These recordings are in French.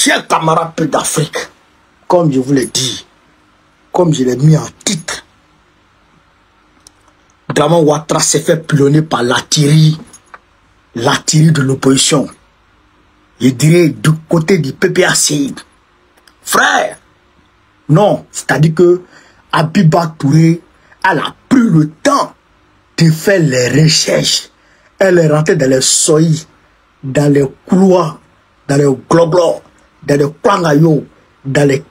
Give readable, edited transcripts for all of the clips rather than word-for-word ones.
Chers camarades peu d'Afrique, comme je vous l'ai dit, comme je l'ai mis en titre, Dramane Ouattara s'est fait pilonner par l'artillerie de l'opposition. Je dirais du côté du PPACI. Frère, non, c'est-à-dire que Habiba Touré, elle a pris le temps de faire les recherches. Elle est rentrée dans les soïs, dans les couloirs, dans les gloglos, dans les kwangayo, dans les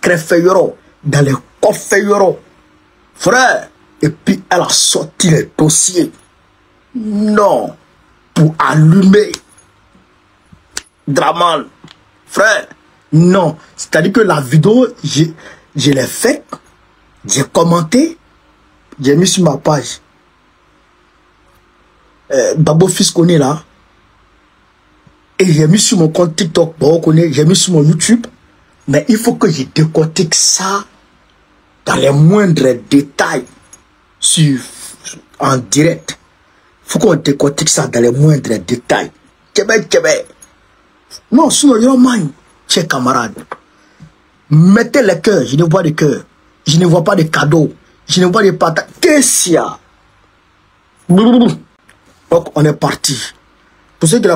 crefeyoro, dans les kofeyoro. Frère, et puis elle a sorti les dossiers. Non, pour allumer Dramane. Frère, non. C'est-à-dire que la vidéo, je l'ai faite, j'ai commenté, j'ai mis sur ma page. Babo Fils connaît là. Et j'ai mis sur mon compte TikTok, j'ai mis sur mon YouTube. Mais il faut que je décortique ça dans les moindres détails en direct. Il faut qu'on décortique ça dans les moindres détails. Québec. Non, sinon, yo man, chers camarades. Mettez les cœurs, je ne vois de cœur. Je ne vois pas de cadeaux. Je ne vois pas de patates. Qu'est-ce qu'il y a? Donc, on est parti. Pour ceux qui ne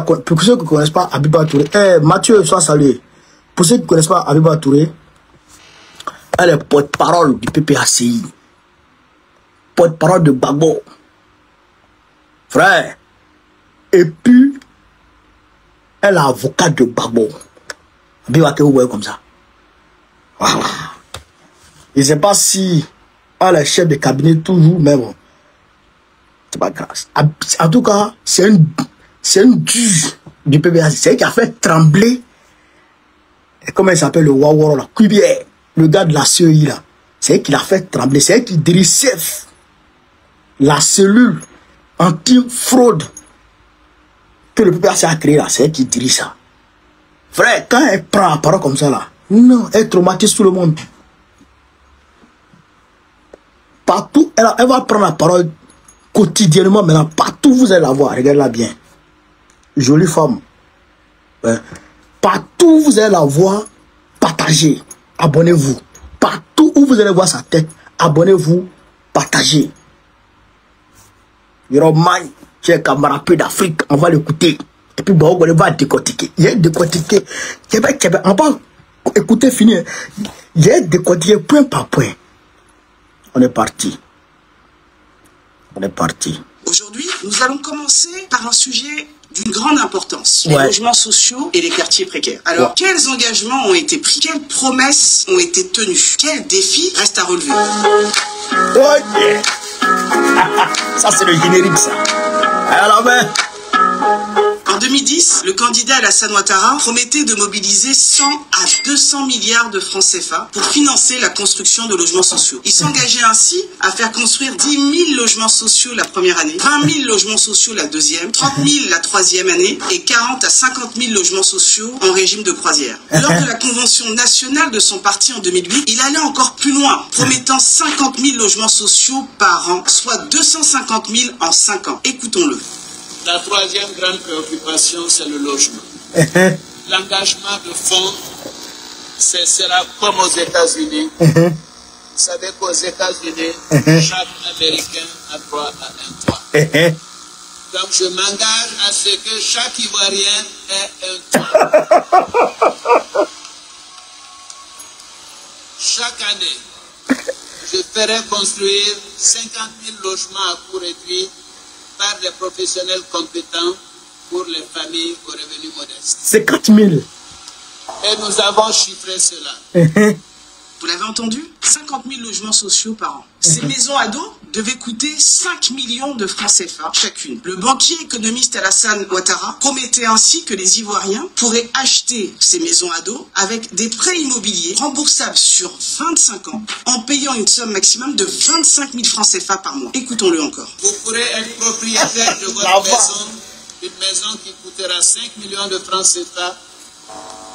connaissent pas Habiba Touré, Mathieu, sois salué. Pour ceux qui ne connaissent pas Habiba Touré, elle est porte-parole du PPACI. Porte-parole de Gbagbo. Frère. Et puis, elle est avocate de Gbagbo. Habiba Touré, comme ça. Voilà. Je ne sais pas si elle est chef de cabinet toujours, mais bon. C'est pas grave. En tout cas, c'est une dure du PPACI. C'est elle qui a fait trembler. Comment il s'appelle le Waworo là? Kubier, le gars de la CEI là. C'est elle qui l'a fait trembler. C'est elle qui dirige CEF, la cellule anti-fraude que le PPACI a créé là. C'est elle qui dirige ça. Frère, quand elle prend la parole comme ça là, non, elle traumatise tout le monde. Partout, elle va prendre la parole quotidiennement maintenant. Partout, vous allez la voir. Regardez-la bien. Jolie femme. Ouais. Partout, vous allez la voir. Partagez. Abonnez-vous. Partout où vous allez voir sa tête, abonnez-vous. Partagez. Romain, chers camarades d'Afrique, on va l'écouter. Et puis, bon, on va décortiquer. Il y a décortiqué. Québec. On va écouter, finir. Il y a décortiqué point par point. On est parti. On est parti. Aujourd'hui, nous allons commencer par un sujet d'une grande importance, les logements sociaux et les quartiers précaires. Alors, quels engagements ont été pris? Quelles promesses ont été tenues? Quels défis restent à relever? Ok. Ça, c'est le générique, ça. Alors, ben... En 2010, le candidat Alassane Ouattara promettait de mobiliser 100 à 200 milliards de francs CFA pour financer la construction de logements sociaux. Il s'engageait ainsi à faire construire 10 000 logements sociaux la première année, 20 000 logements sociaux la deuxième, 30 000 la troisième année et 40 à 50 000 logements sociaux en régime de croisière. Lors de la convention nationale de son parti en 2008, il allait encore plus loin, promettant 50 000 logements sociaux par an, soit 250 000 en 5 ans. Écoutons-le. La troisième grande préoccupation, c'est le logement. L'engagement de fonds, ce sera comme aux États-Unis. Vous savez qu'aux États-Unis, chaque Américain a droit à un toit. Donc je m'engage à ce que chaque Ivoirien ait un toit. Chaque année, je ferai construire 50 000 logements à coût réduit par des professionnels compétents pour les familles aux revenus modestes. 50 000. Et nous avons chiffré cela. Vous l'avez entendu? 50 000 logements sociaux par an. Ces maisons ados devaient coûter 5 millions de francs CFA chacune. Le banquier économiste Alassane Ouattara promettait ainsi que les Ivoiriens pourraient acheter ces maisons ados avec des prêts immobiliers remboursables sur 25 ans en payant une somme maximum de 25 000 francs CFA par mois. Écoutons-le encore. Vous pourrez être propriétaire de votre maison, une maison qui coûtera 5 millions de francs CFA.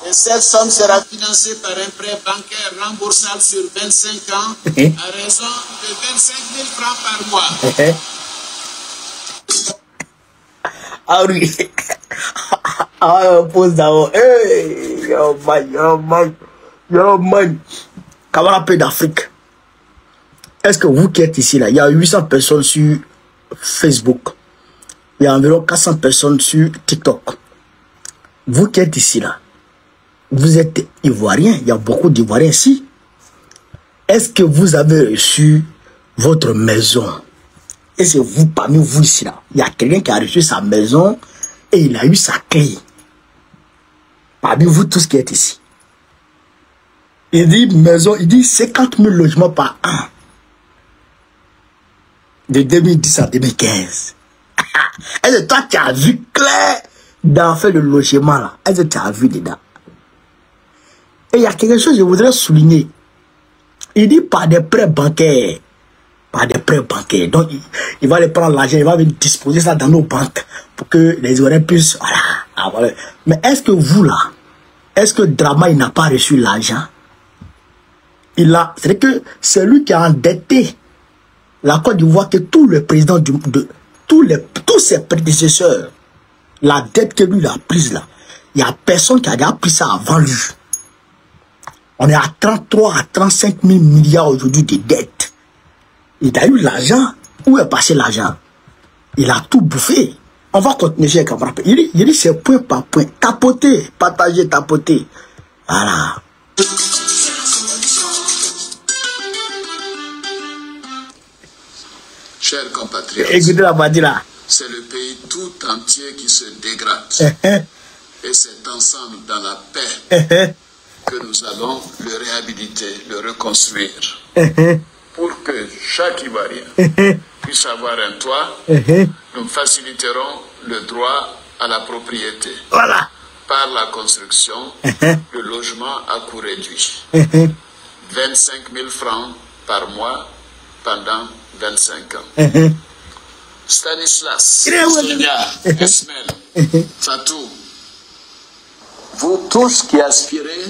Et cette somme sera financée par un prêt bancaire remboursable sur 25 ans à raison de 25 000 francs par mois. Ah oui. Ah, on pose d'abord. Hey. Yo man. Kamara Paix d'Afrique. Est-ce que vous qui êtes ici là, il y a 800 personnes sur Facebook. Il y a environ 400 personnes sur TikTok. Vous qui êtes ici là, vous êtes Ivoiriens. Il y a beaucoup d'Ivoiriens ici. Est-ce que vous avez reçu votre maison? Est-ce que vous, parmi vous ici là, il y a quelqu'un qui a reçu sa maison et il a eu sa clé? Parmi vous tous qui êtes ici. Il dit maison, il dit 50 000 logements par an. De 2010 à 2015. Est-ce que toi tu as vu clair dans faire le logement là? Est-ce que tu as vu dedans? Et il y a quelque chose que je voudrais souligner. Il dit par des prêts bancaires. Par des prêts bancaires. Donc il va aller prendre l'argent, il va disposer ça dans nos banques pour que les Ivoiriens puissent. Voilà. Mais est-ce que vous là, est-ce que Drama il n'a pas reçu l'argent? Il a, c'est que c'est lui qui a endetté la Côte d'Ivoire, que tous les présidents tous ses prédécesseurs, la dette que lui a prise là, il n'y a personne qui a déjà pris ça avant lui. On est à 33 à 35 000 milliards aujourd'hui de dettes. Il a eu l'argent. Où est passé l'argent? Il a tout bouffé. On va continuer chez Kamara Paix. Il dit c'est point par point. Tapoter, partager, tapoter. Voilà. Chers compatriotes, écoutez la voix là. C'est le pays tout entier qui se dégrade. Et c'est ensemble dans la paix que nous allons le réhabiliter, le reconstruire. Pour que chaque Ivoirien puisse avoir un toit, nous faciliterons le droit à la propriété. Voilà. Par la construction de logements à coût réduit. 25 000 francs par mois pendant 25 ans. Stanislas, Sonia, Esmel, Fatou, vous tous qui aspirez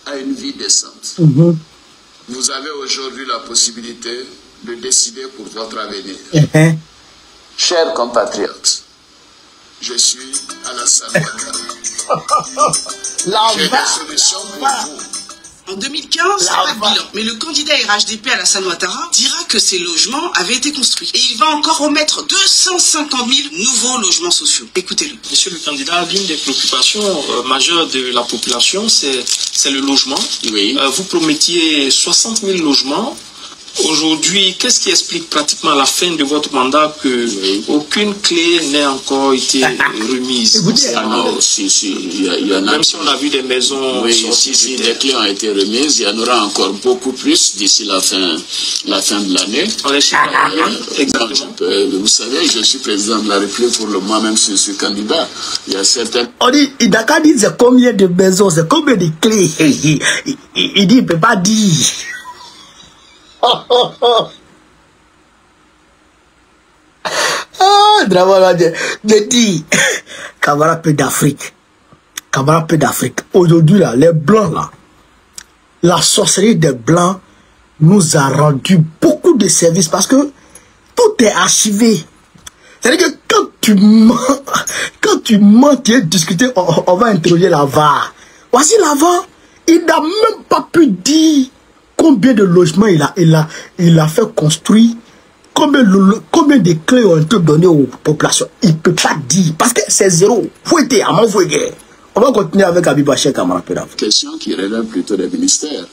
à une vie décente, vous avez aujourd'hui la possibilité de décider pour votre avenir. Chers compatriotes, je suis Alassane Ouattara. J'ai des solutions pour vous. En 2015, pas de bilan. Mais le candidat RHDP Alassane Ouattara dira que ces logements avaient été construits. Et il va encore remettre 250 000 nouveaux logements sociaux. Écoutez-le. Monsieur le candidat, l'une des préoccupations majeures de la population, c'est le logement. Oui. Vous promettiez 60 000 logements. Aujourd'hui, qu'est-ce qui explique pratiquement à la fin de votre mandat que aucune clé n'ait encore été remise? Ah non, si, il y en a. Même si on a vu des maisons. Oui, si les clés ont été remises, il y en aura encore beaucoup plus d'ici la fin de l'année. Exactement. Vous savez, je suis président de la République pour le moment, même si je suis candidat. Il y a certaines. On dit, Dakar dit c'est combien de maisons, c'est combien de clés. Il dit, il ne peut pas dire. Je dis, Kamara Paix d'Afrique. Kamara Paix d'Afrique. Aujourd'hui, là, les Blancs, là, la sorcellerie des Blancs nous a rendu beaucoup de services parce que tout est archivé. C'est-à-dire que quand tu mens, tu es discuté, on va interroger la VAR. Voici la VAR. Il n'a même pas pu dire combien de logements il a fait construire, combien de clés ont été données aux populations. Il ne peut pas dire, parce que c'est zéro. Fouetté, à mon fouetté. On va continuer avec Abiba Cheikh Kamara Paix d'Afrique. Question qui relève plutôt des ministères.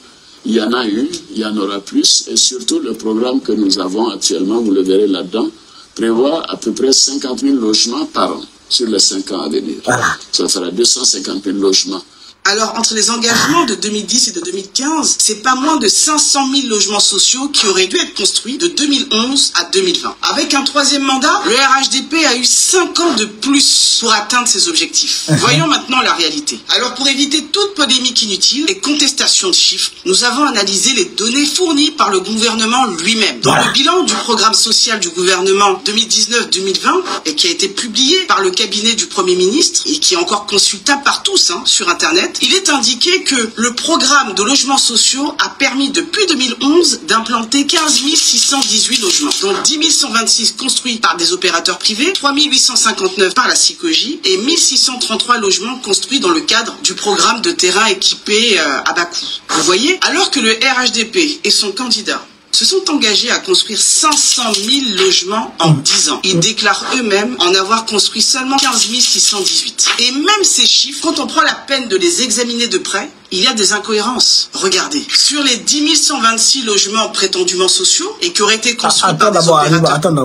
Il y en a eu, il y en aura plus, et surtout le programme que nous avons actuellement, vous le verrez là-dedans, prévoit à peu près 50 000 logements par an sur les 5 ans à venir. Voilà. Ça fera 250 000 logements. Alors, entre les engagements de 2010 et de 2015, c'est pas moins de 500 000 logements sociaux qui auraient dû être construits de 2011 à 2020. Avec un troisième mandat, le RHDP a eu 5 ans de plus pour atteindre ses objectifs. Voyons maintenant la réalité. Alors, pour éviter toute polémique inutile et contestation de chiffres, nous avons analysé les données fournies par le gouvernement lui-même. Dans le bilan du programme social du gouvernement 2019-2020, et qui a été publié par le cabinet du Premier ministre, et qui est encore consultable par tous sur Internet, Internet. Il est indiqué que le programme de logements sociaux a permis depuis 2011 d'implanter 15 618 logements, dont 10 126 construits par des opérateurs privés, 3 859 par la SICOGI et 1633 logements construits dans le cadre du programme de terrain équipé à bas coût. Vous voyez, alors que le RHDP et son candidat se sont engagés à construire 500 000 logements en 10 ans. Ils déclarent eux-mêmes en avoir construit seulement 15 618. Et même ces chiffres, quand on prend la peine de les examiner de près, il y a des incohérences. Regardez, sur les 10 126 logements prétendument sociaux et qui auraient été construits par des opérateurs... Attends.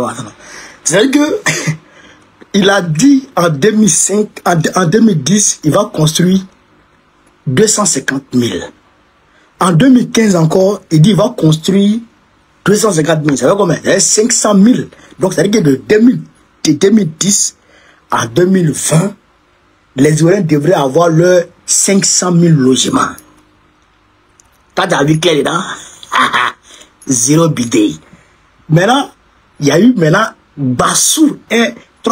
C'est-à-dire que il a dit en 2010, il va construire 250 000. En 2015 encore, il dit il va construire 250 000, ça veut combien? 500 000. Donc, ça veut dire que de 2010 à 2020, les Ivoiriens devraient avoir leurs 500 000 logements. T'as vu clair dedans? Zéro bidé. Maintenant, il y a eu Bassou,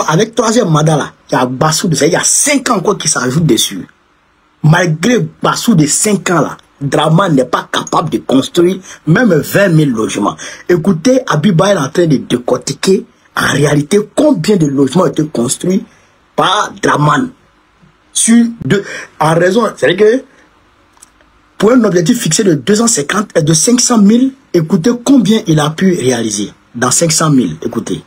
avec troisième mandat là, il y a Bassou, il y a 5 ans encore qui s'ajoutent dessus. Malgré Bassou de 5 ans là, Draman n'est pas capable de construire même 20 000 logements. Écoutez, Abiba est en train de décortiquer en réalité combien de logements ont été construits par Draman. En raison, c'est-à-dire que pour un objectif fixé de 250 et de 500 000, écoutez combien il a pu réaliser dans 500 000. Écoutez.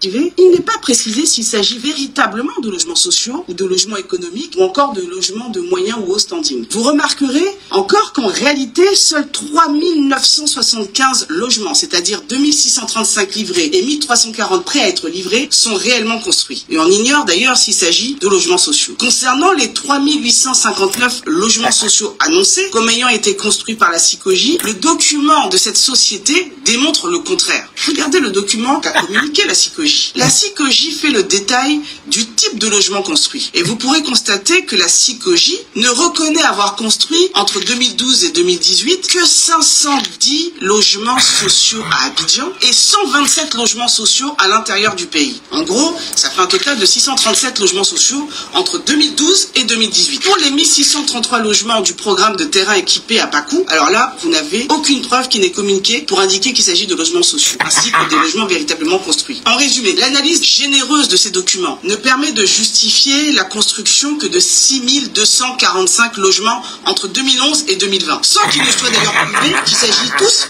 Il n'est pas précisé s'il s'agit véritablement de logements sociaux ou de logements économiques ou encore de logements de moyen ou haut standing. Vous remarquerez encore qu'en réalité, seuls 3 975 logements, c'est-à-dire 2635 livrés et 1340 prêts à être livrés, sont réellement construits. Et on ignore d'ailleurs s'il s'agit de logements sociaux. Concernant les 3 859 logements sociaux annoncés comme ayant été construits par la SICOGI, le document de cette société démontre le contraire. Regardez le document qu'a communiqué la SICOGI. La SICOGI fait le détail du type de logement construit. Et vous pourrez constater que la SICOGI ne reconnaît avoir construit entre 2012 et 2018 que 510 logements sociaux à Abidjan et 127 logements sociaux à l'intérieur du pays. En gros, ça fait un total de 637 logements sociaux entre 2012 et 2018. Pour les 1633 logements du programme de terrain équipé à Pakou, alors là, vous n'avez aucune preuve qui n'est communiquée pour indiquer qu'il s'agit de logements sociaux, ainsi que des logements véritablement construits. En résumé, l'analyse généreuse de ces documents ne permet de justifier la construction que de 6245 logements entre 2011 et 2020, sans qu'il ne soit d'ailleurs prouvé qu'il s'agit tous...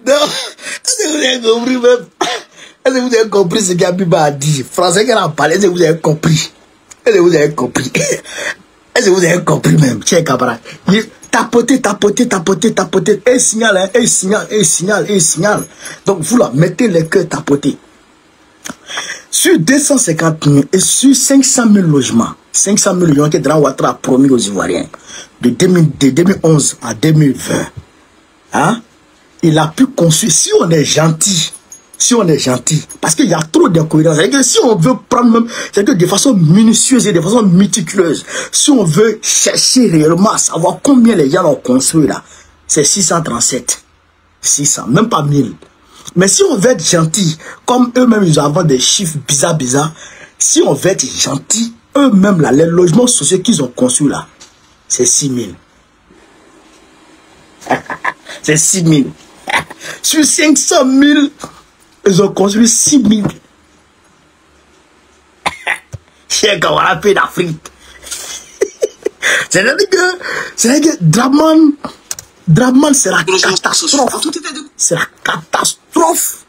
Non, est-ce que vous avez compris même? Est-ce que vous avez compris ce qu'Abiba a dit? Français qu'elle a parlé, est-ce que vous avez compris? Est-ce que vous avez compris? Est-ce que vous avez compris même, chers camarades? Tapoter. Et signal. Donc vous là, mettez les cœurs tapoter. Sur 250 000 et sur 500 000 logements, 500 000 logements que Dran Ouattara a promis aux Ivoiriens de 2011 à 2020, hein? Il a pu construire, si on est gentil, parce qu'il y a trop d'incohérences. C'est-à-dire que si on veut prendre même, c'est-à-dire que de façon minutieuse et de façon méticuleuse, si on veut chercher réellement à savoir combien les gens ont construit là, c'est 637. 600, même pas 1000. Mais si on veut être gentil, comme eux-mêmes ils ont des chiffres bizarres, si on veut être gentil, eux-mêmes là, les logements sociaux qu'ils ont construits là, c'est 6000. C'est 6000. Sur 500 000, ils ont construit 6 000. Chers camarades, pays d'Afrique. C'est-à-dire que Draman, c'est la catastrophe. C'est la catastrophe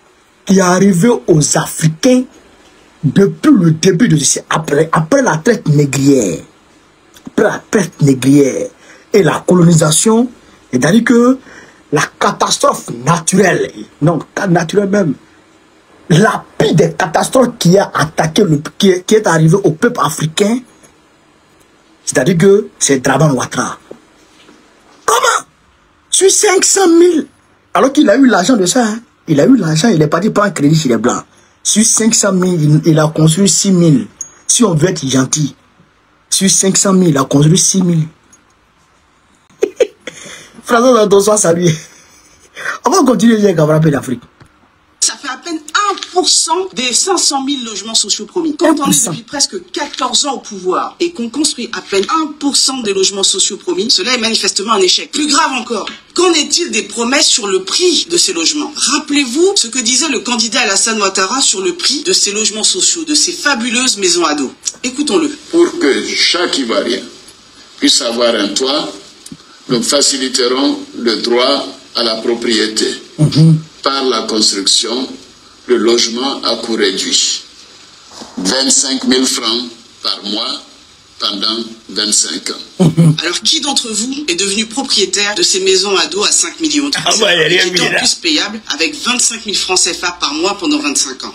qui est arrivée aux Africains depuis le début de ce après la traite négrière. Après la traite négrière et la colonisation, c'est-à-dire que la catastrophe naturelle, non, naturelle même, la pire des catastrophes qui a attaqué, qui est arrivé au peuple africain, c'est-à-dire que c'est Draman Ouattara. Comment? Sur 500 000, alors qu'il a eu l'argent de ça, hein? Il a eu l'argent, il est parti prendre un crédit chez les Blancs. Sur 500 000, il a construit 6 000. Si on veut être gentil, sur 500 000, il a construit 6 000. François Dandosois, salut. On va continuer, les camarades d'Afrique. Ça fait à peine 1 1% des 500 000 logements sociaux promis. Quand on est depuis presque 14 ans au pouvoir et qu'on construit à peine 1% des logements sociaux promis, cela est manifestement un échec. Plus grave encore, qu'en est-il des promesses sur le prix de ces logements? Rappelez-vous ce que disait le candidat Alassane Ouattara sur le prix de ces logements sociaux, de ces fabuleuses maisons ados. Écoutons-le. Pour que chaque Ivoirien puisse avoir un toit, nous faciliterons le droit à la propriété par la construction de logements à coût réduit. 25 000 francs par mois pendant 25 ans. Alors, qui d'entre vous est devenu propriétaire de ces maisons ados à 5 millions de francs? Qui est en plus payable avec 25 000 francs CFA par mois pendant 25 ans?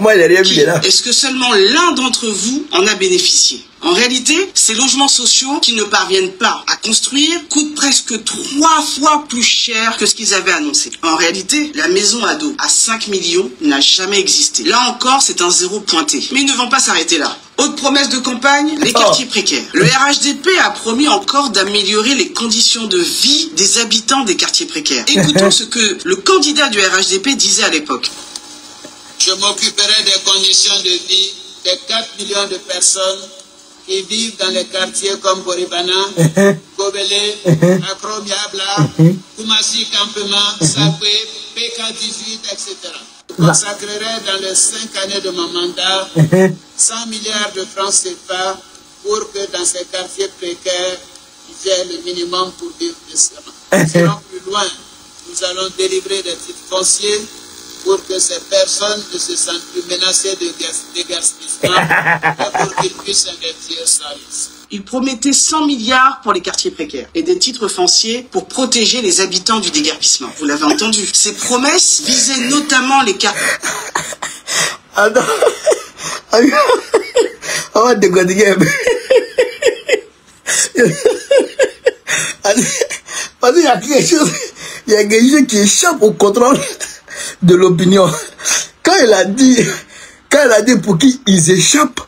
Est-ce que seulement l'un d'entre vous en a bénéficié? En réalité, ces logements sociaux qui ne parviennent pas à construire coûtent presque 3 fois plus cher que ce qu'ils avaient annoncé. En réalité, la maison ado à 5 millions n'a jamais existé. Là encore, c'est un zéro pointé. Mais ils ne vont pas s'arrêter là. Autre promesse de campagne, les quartiers précaires. Le RHDP a promis encore d'améliorer les conditions de vie des habitants des quartiers précaires. Écoutons ce que le candidat du RHDP disait à l'époque. Je m'occuperai des conditions de vie des 4 millions de personnes qui vivent dans les quartiers comme Boribana, Kobele, Akro Biabla, Koumassi Campement, Sakwe, PK18, etc. Je consacrerai dans les 5 années de mon mandat 100 milliards de francs CFA pour que dans ces quartiers précaires, ils aient le minimum pour vivre décemment. Nous irons plus loin. Nous allons délivrer des titres fonciers pour que ces personnes ne se sentent plus menacées de déguerpissement et pour qu'ils puissent investir sans risque. Il promettait 100 milliards pour les quartiers précaires et des titres fonciers pour protéger les habitants du déguerpissement. Vous l'avez entendu. Ces promesses visaient notamment les quartiers... Parce qu'il y a quelque chose qui échappe au contrôle de l'opinion. Quand il a dit pour qui ils échappent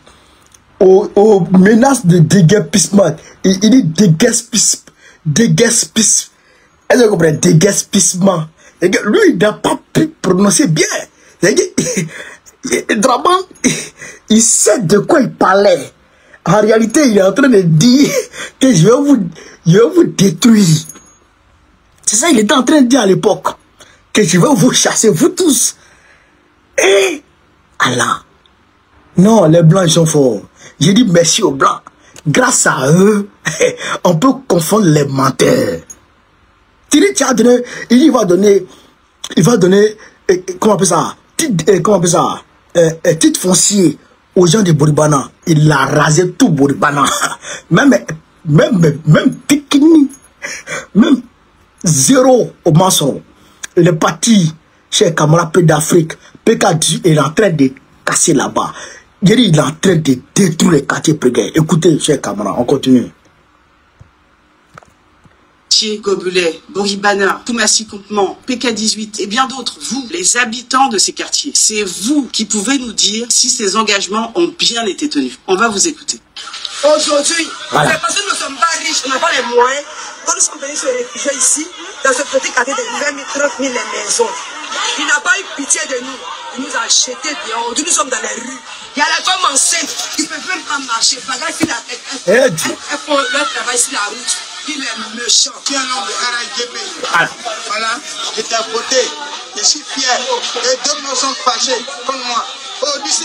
aux menaces de déguerpissement, il dit déguerpissement. Est-ce que vous comprenez? Déguerpissement. Lui, il n'a pas pu prononcer bien. Draman, il sait de quoi il parlait. En réalité, il est en train de dire que je vais vous détruire. C'est ça qu'il était en train de dire à l'époque. Que je vais vous chasser, vous tous. Et Allah. Non, les blancs ils sont forts. J'ai dit merci aux blancs. Grâce à eux, on peut confondre les menteurs. Il va donner, comment on appelle ça? Titre foncier aux gens de Boribana. Il a rasé tout Boribana. Même Pikini, même zéro au mensonge. Il est parti chez Kamara P d'Afrique. PK est en train de casser là-bas. Il est en train de détruire les quartiers précaires. Écoutez, chez Kamara, on continue. Gobelet, Boribana, Koumassi Campement, PK18 et bien d'autres, vous, les habitants de ces quartiers, c'est vous qui pouvez nous dire si ces engagements ont bien été tenus. On va vous écouter. Aujourd'hui, c'est parce que nous ne sommes pas riches, nous n'avons pas les moyens, quand nous sommes venus se réfugier ici, dans ce petit quartier de 20 000, 30 000 maisons. Il n'a pas eu pitié de nous. Il nous a jetés dehors. Aujourd'hui, nous sommes dans les rues. Il y a la femme enceinte qui ne peut même pas marcher. Bagage sur la tête. Elle font leur travail sur la route. Il est méchant. Je suis un homme de RHDP. Voilà, j'étais à côté. Je suis fier. Et d'autres nous sont fâchés comme moi. Aujourd'hui, ce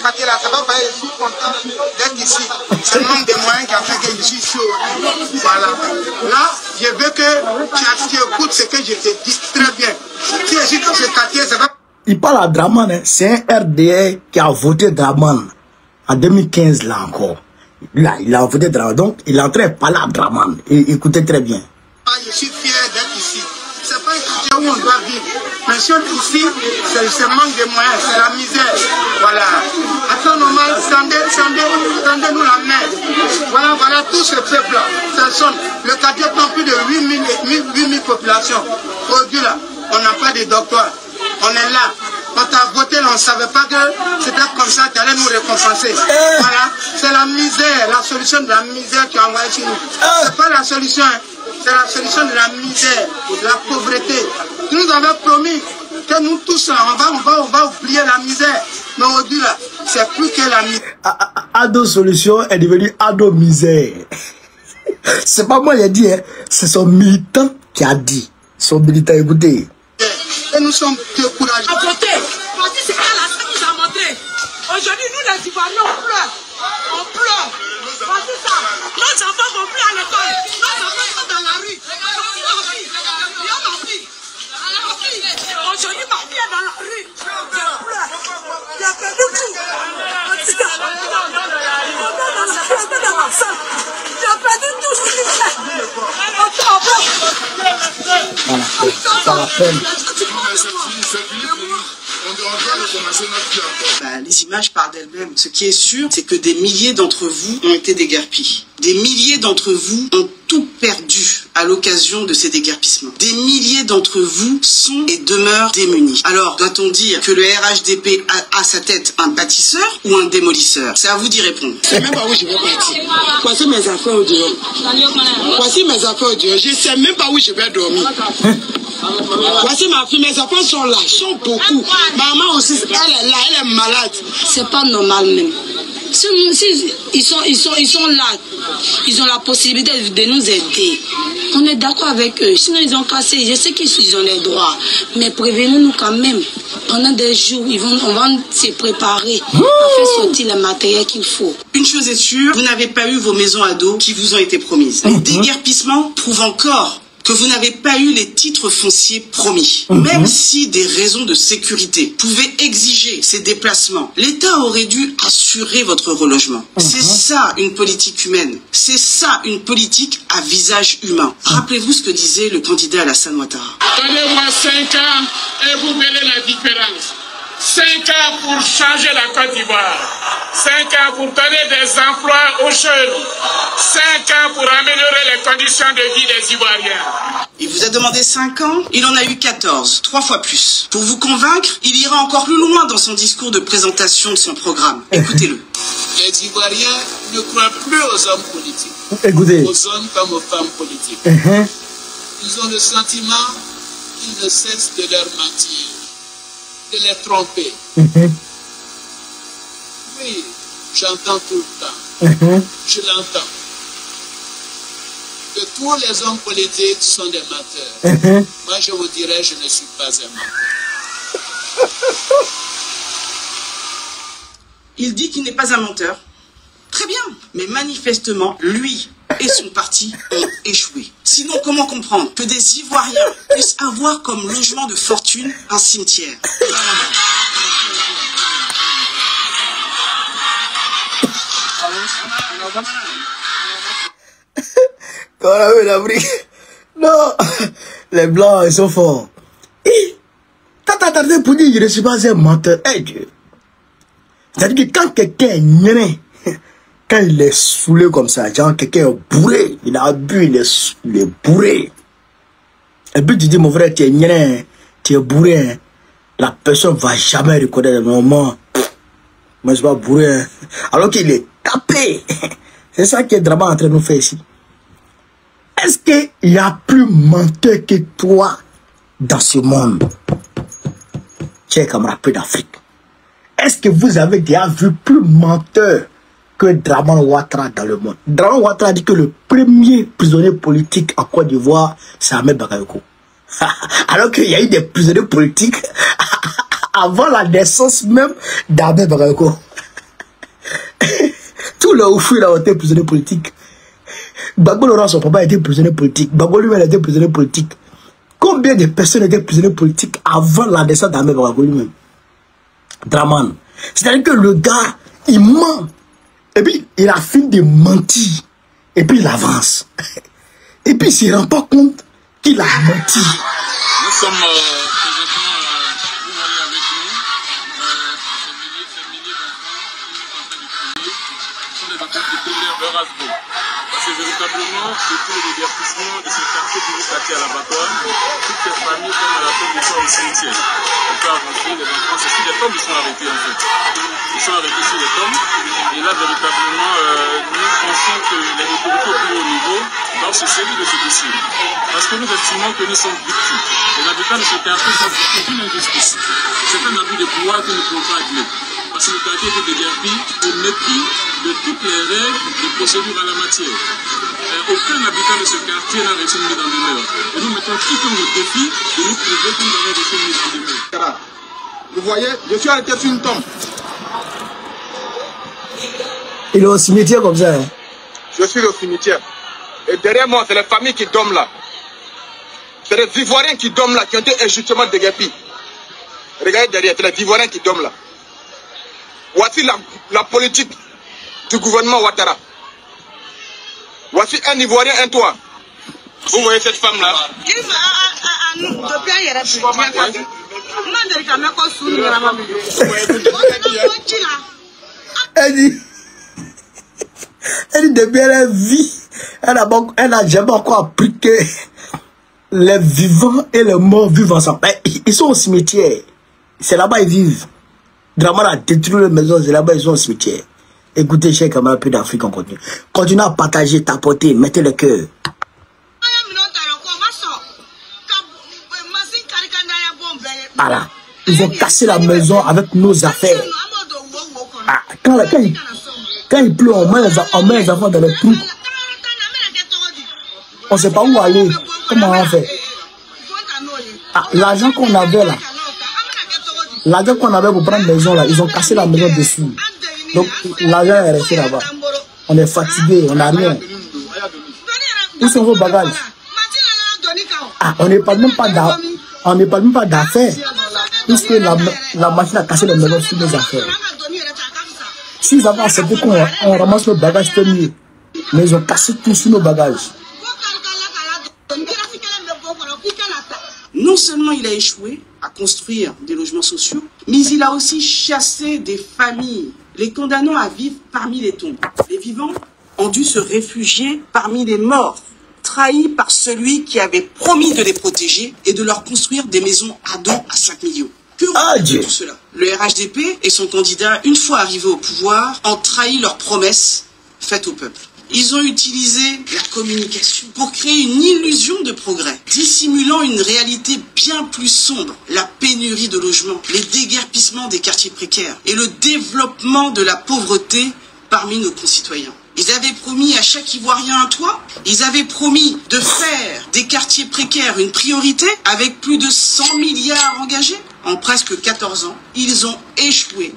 quartier-là, ça va pas, je suis content d'être ici. C'est le manque de moyens qui a fait que je suis chaud. Voilà. Là, je veux que tu écoutes ce que je te dis très bien. Si je suis dans ce quartier, ça va. Il parle à Draman, hein. C'est un RDA qui a voté Draman en 2015 là encore. Là, il a voté Draman. Donc, il est en train de parler à Draman. Et écoutez très bien. Je suis fier d'être ici. C'est pas un quartier où on doit vivre. Mais si on est ici, c'est le manque de moyens, c'est la misère. Voilà. À temps normal, tendez-nous la main. Voilà tout ce peuple-là. Ça sonne. Le quartier prend plus de 8 000 populations. Aujourd'hui, là, on n'a pas de docteur. On est là. Quand tu as voté, on ne savait pas que c'était comme ça, tu allais nous récompenser. Voilà. C'est la misère, la solution de la misère qui a envoyé chez nous. C'est pas la solution, hein. C'est la solution de la misère, de la pauvreté. Tu nous avais promis que nous tous, on va oublier la misère. Mais aujourd'hui, là, c'est plus que la misère. Ado Solution est devenu Ado Misère. C'est pas moi qui ai dit, hein. C'est son militant qui a dit. Son militant, écoutez. Et nous sommes découragés. À côté, c'est à la scène nous a montré. Aujourd'hui, nous les Ivoiriens, on pleure. On pleure. Voici ça. Nos enfants vont plus à l'école. Nos enfants sont dans la rue. Aujourd'hui, ma fille est dans la rue. Je pleure. J'ai perdu tout. J'ai perdu tout ce qu'il fait. Ça va faire. Les images parlent d'elles-mêmes. Ce qui est sûr, c'est que des milliers d'entre vous ont été déguerpis. Des milliers d'entre vous ont tout perdu à l'occasion de ces déguerpissements. Des milliers d'entre vous sont et demeurent démunis. Alors, doit-on dire que le RHDP a à sa tête un bâtisseur ou un démolisseur? C'est à vous d'y répondre. Je ne sais même pas où je vais partir. Voici mes affaires au dehors. Voici mes affaires au dehors. Je ne sais même pas où je vais dormir. Voici ma fille, mes enfants sont là, sont beaucoup. Maman aussi, elle est là, elle est malade. C'est pas normal même. Si ils sont là, ils ont la possibilité de nous aider. On est d'accord avec eux. Sinon ils ont cassé. Je sais qu'ils ont les droits, mais prévenez-nous quand même. Pendant des jours, on va se préparer à faire sortir le matériel qu'il faut. Une chose est sûre, vous n'avez pas eu vos maisons ados qui vous ont été promises. Les déguerpissements prouvent encore que vous n'avez pas eu les titres fonciers promis. Même si des raisons de sécurité pouvaient exiger ces déplacements, l'État aurait dû assurer votre relogement. C'est ça une politique humaine. C'est ça une politique à visage humain. Rappelez-vous ce que disait le candidat Alassane Ouattara. Donnez-moi 5 ans et vous verrez la différence. 5 ans pour changer la Côte d'Ivoire. 5 ans pour donner des emplois aux jeunes. 5 ans pour améliorer les conditions de vie des Ivoiriens. Il vous a demandé 5 ans, il en a eu 14, 3 fois plus. Pour vous convaincre, il ira encore plus loin dans son discours de présentation de son programme. Écoutez-le. Les Ivoiriens ne croient plus aux hommes politiques. Écoutez. Aux hommes comme aux femmes politiques. Ils ont le sentiment qu'ils ne cessent de leur mentir, de les tromper. Oui, j'entends tout le temps. Je l'entends. Que tous les hommes politiques sont des menteurs. Moi, je vous dirais, je ne suis pas un menteur. Il dit qu'il n'est pas un menteur. Très bien. Mais manifestement, lui et son parti ont échoué. Sinon, comment comprendre que des Ivoiriens puissent avoir comme logement de fortune un cimetière? Non, les blancs, ils sont forts. T'as tardé pour dire que je ne suis pas un menteur. Eh Dieu. C'est-à-dire que quand quelqu'un est gné, quand il est saoulé comme ça, genre quelqu'un est bourré, il a bu, il est bourré. Et puis tu dis, mon frère, tu es gné, tu es bourré. La personne ne va jamais reconnaître le moment. Moi, je ne suis pas bourré. Alors qu'il est tapé. C'est ça qui est drama en train de nous faire ici. Est-ce qu'il y a plus menteur que toi dans ce monde? Chers camarades d'Afrique. Est-ce que vous avez déjà vu plus menteur que Dramane Ouattara dans le monde? Dramane Ouattara dit que le premier prisonnier politique en Côte d'Ivoire, c'est Ahmed Bakayoko. Alors qu'il y a eu des prisonniers politiques avant la naissance même d'Ahmed Bakayoko. Tous les Oufou, il a été prisonnier politique. Gbagbo Laurent, son papa, a été prisonnier politique. Gbagbo lui-même a été prisonnier politique. Combien de personnes étaient prisonniers politiques avant la naissance d'Ahmed Bakayoko lui-même? Dramane. C'est-à-dire que le gars, il ment. Et puis, il a fini de mentir. Et puis, il avance. Et puis, il ne se rend pas compte qu'il a menti. Nous sommes présentement, vous voyez avec nous, ces milliers d'enfants qui sont en train de prier. Ce sont des enfants qui prient leur Rasbo. c'est véritablement depuis le déguerpissement de ce quartier du quartier à l'abattoir, toutes ces familles comme à la fin du soir au cimetière. On peut avancer, les enfants, c'est sur les tombes, ils sont arrêtés en fait. Ils sont arrêtés sur les tombes. Et là, véritablement, nous pensons que les autorités au plus haut niveau doivent se servir de ce dossier. Parce que nous estimons que nous sommes victimes. Les habitants de ce quartier sont victimes d'une injustice. C'est un abus de pouvoir que nous ne pouvons pas admettre. Parce que le quartier était déguerpi au mépris de toutes les règles de procédure en la matière. Aucun habitant de ce quartier n'a reçu une mise en demeure. Et nous mettons quiconque au défi de nous prouver que nous avons reçu une mise en demeure. Vous voyez, je suis arrêté sur une tombe. Il est au cimetière comme ça. Hein? Je suis au cimetière. Et derrière moi, c'est les familles qui dorment là. C'est les Ivoiriens qui dorment là, qui ont été injustement déguerpis. Regardez derrière, c'est les Ivoiriens qui dorment là. Voici la politique du gouvernement Ouattara. Voici un Ivoirien, un toit. Vous voyez cette femme-là? Elle dit depuis elle vit, elle n'a jamais encore appris que les vivants et les morts vivent ensemble. Ils sont au cimetière. C'est là-bas ils vivent. Draman a détruit les maisons, c'est là-bas ils sont au cimetière. Écoutez, chers camarades, peu d'Afrique, on continue. Continuez à partager, tapoter, mettez le cœur. Voilà. Ils ont cassé la maison avec nos affaires. Ah, quand il pleut, on met les enfants dans les trous. On ne sait pas où aller. Comment on fait? Ah, l'argent qu'on avait là, l'argent qu'on avait pour prendre la maison là, ils ont cassé la maison dessus. Donc l'argent est resté là-bas. On est fatigué, on n'a rien. Où sont vos bagages? Ah, on n'est pas même pas d'affaires. Puisque la machine a cassé les maisons sur nos affaires. S'ils avaient accepté qu'on ramasse nos bagages, c'était mieux. Mais ils ont cassé tout sur nos bagages. Non seulement il a échoué à construire des logements sociaux, mais il a aussi chassé des familles, les condamnant à vivre parmi les tombes. Les vivants ont dû se réfugier parmi les morts, trahis par celui qui avait promis de les protéger et de leur construire des maisons à dons à 5 millions. Que représente tout cela? Le RHDP et son candidat, une fois arrivés au pouvoir, ont trahi leurs promesses faites au peuple. Ils ont utilisé la communication pour créer une illusion de progrès, dissimulant une réalité bien plus sombre, la pénurie de logements, les déguerpissements des quartiers précaires et le développement de la pauvreté parmi nos concitoyens. Ils avaient promis à chaque Ivoirien un toit. Ils avaient promis de faire des quartiers précaires une priorité avec plus de 100 milliards engagés. En presque 14 ans, ils ont échoué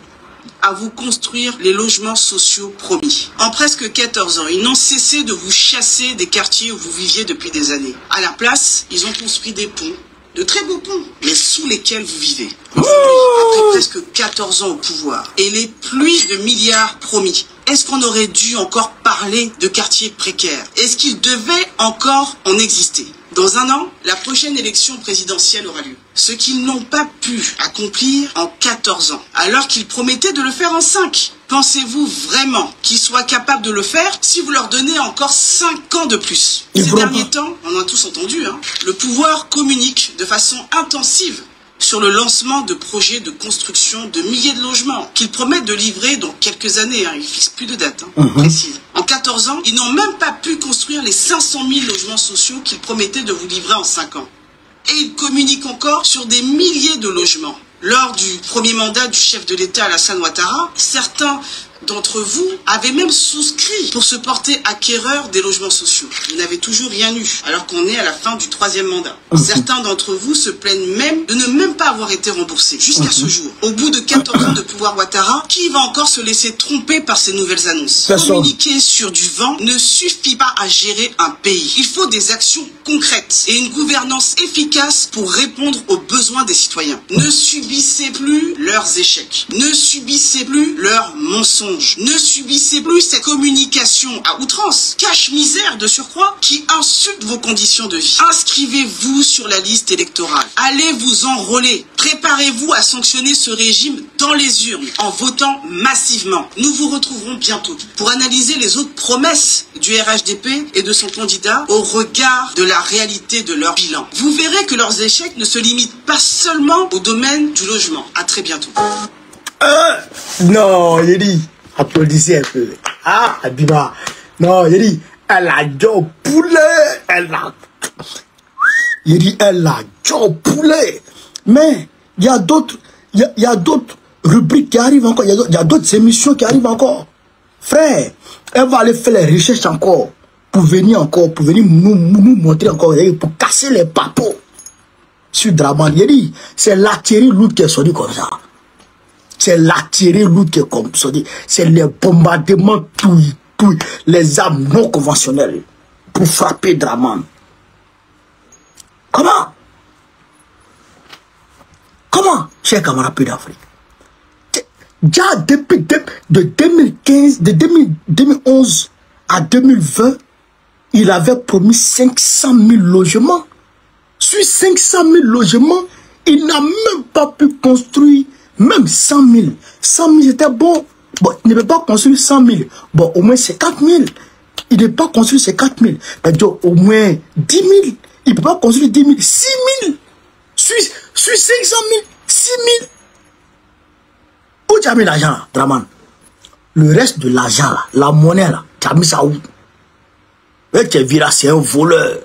à vous construire les logements sociaux promis. En presque 14 ans, ils n'ont cessé de vous chasser des quartiers où vous viviez depuis des années. À la place, ils ont construit des ponts, de très beaux ponts, mais sous lesquels vous vivez. Après presque 14 ans au pouvoir, et les pluies de milliards promis, est-ce qu'on aurait dû encore parler de quartiers précaires? Est-ce qu'il devait encore en exister? Dans un an, la prochaine élection présidentielle aura lieu. Ce qu'ils n'ont pas pu accomplir en 14 ans, alors qu'ils promettaient de le faire en 5. Pensez-vous vraiment qu'ils soient capables de le faire si vous leur donnez encore 5 ans de plus? Ces derniers temps, on a tous entendu, le pouvoir communique de façon intensive sur le lancement de projets de construction de milliers de logements qu'ils promettent de livrer dans quelques années. Ils ne fixent plus de date précise. En 14 ans, ils n'ont même pas pu construire les 500 000 logements sociaux qu'ils promettaient de vous livrer en 5 ans. Et ils communiquent encore sur des milliers de logements. Lors du premier mandat du chef de l'État Alassane Ouattara, certains d'entre vous avaient même souscrit pour se porter acquéreurs des logements sociaux. Vous n'avez toujours rien eu, alors qu'on est à la fin du 3e mandat. Certains d'entre vous se plaignent même de ne même pas avoir été remboursés jusqu'à ce jour. Au bout de 14 ans de pouvoir Ouattara, qui va encore se laisser tromper par ces nouvelles annonces? Communiquer sur du vent ne suffit pas à gérer un pays. Il faut des actions concrètes et une gouvernance efficace pour répondre aux besoins des citoyens. Ne subissez plus leurs échecs. Ne subissez plus leurs mensonges. mensonges. Ne subissez plus cette communication à outrance, cache-misère de surcroît, qui insulte vos conditions de vie. Inscrivez-vous sur la liste électorale. Allez vous enrôler. Préparez-vous à sanctionner ce régime dans les urnes en votant massivement. Nous vous retrouverons bientôt pour analyser les autres promesses du RHDP et de son candidat au regard de la réalité de leur bilan. Vous verrez que leurs échecs ne se limitent pas seulement au domaine du logement. À très bientôt. Non, il dit, applaudissez un peu. Ah, Abiba. Non, il dit, elle a du poulet. Il dit, elle a du poulet. Mais, il y a d'autres, il y a d'autres rubriques qui arrivent encore. Il y a d'autres émissions qui arrivent encore. Frère, elle va aller faire les recherches encore. Pour venir nous montrer encore, pour casser les papos. Sur Draman, il dit, c'est la Thierry Lout qui est sorti comme ça. C'est la Thierry Lout qui est comme ça. C'est les bombardements, tout, les armes non conventionnelles pour frapper Draman. Comment, chers camarades d'Afrique? Déjà, depuis de 2015, de 2011 à 2020, il avait promis 500 000 logements. Sur 500 000 logements, il n'a même pas pu construire même 100 000. 100 000, c'était bon. Bon, il ne peut pas construire 100 000. Bon, au moins c'est 4 000. Il ne peut pas construire ces 4 000. Mais donc, au moins 10 000. Il ne peut pas construire 10 000. 6 000. Sur 500 000, 6 000. Où tu as mis l'argent, Draman? Le reste de l'argent, là, la monnaie, là, tu as mis ça où? Et tu es là, c'est un voleur.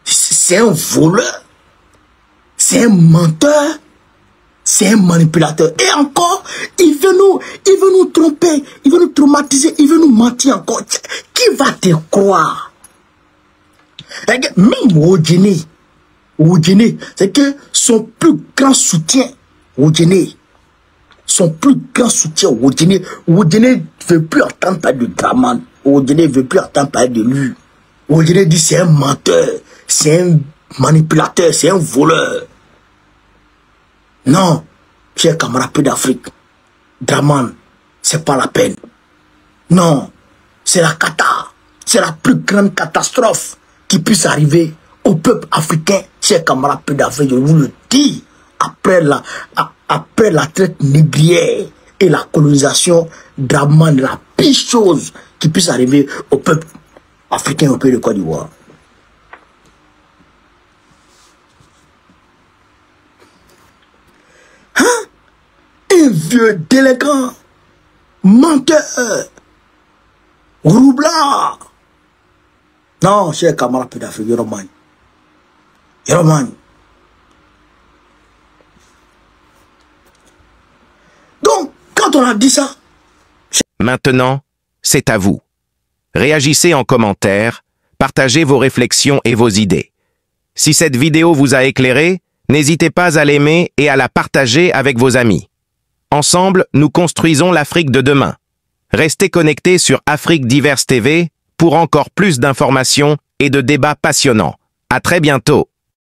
C'est un voleur. C'est un menteur. C'est un manipulateur. Et encore, il veut nous tromper. Il veut nous traumatiser. Il veut nous mentir encore. Qui va te croire? Même Wodjene, c'est que son plus grand soutien, Wodjene ne veut plus entendre parler de Draman. Wodjene ne veut plus entendre parler de lui. Wodjene dit c'est un menteur, c'est un manipulateur, c'est un voleur. Non, chers camarades d'Afrique, Draman, c'est pas la peine. Non, c'est la cata. C'est la plus grande catastrophe qui puisse arriver au peuple africain, chers camarades d'Afrique. Je vous le dis, après la traite négrière et la colonisation, Draman, la pire chose qui puisse arriver au peuple africain, au pays de Côte d'Ivoire. Hein? Un vieux délinquant, menteur, roublard. Non, chers camarades d'Afrique, Yoroman. Donc, quand on a dit ça... Maintenant, c'est à vous. Réagissez en commentaire, partagez vos réflexions et vos idées. Si cette vidéo vous a éclairé, n'hésitez pas à l'aimer et à la partager avec vos amis. Ensemble, nous construisons l'Afrique de demain. Restez connectés sur Afrique Diverse TV pour encore plus d'informations et de débats passionnants. À très bientôt.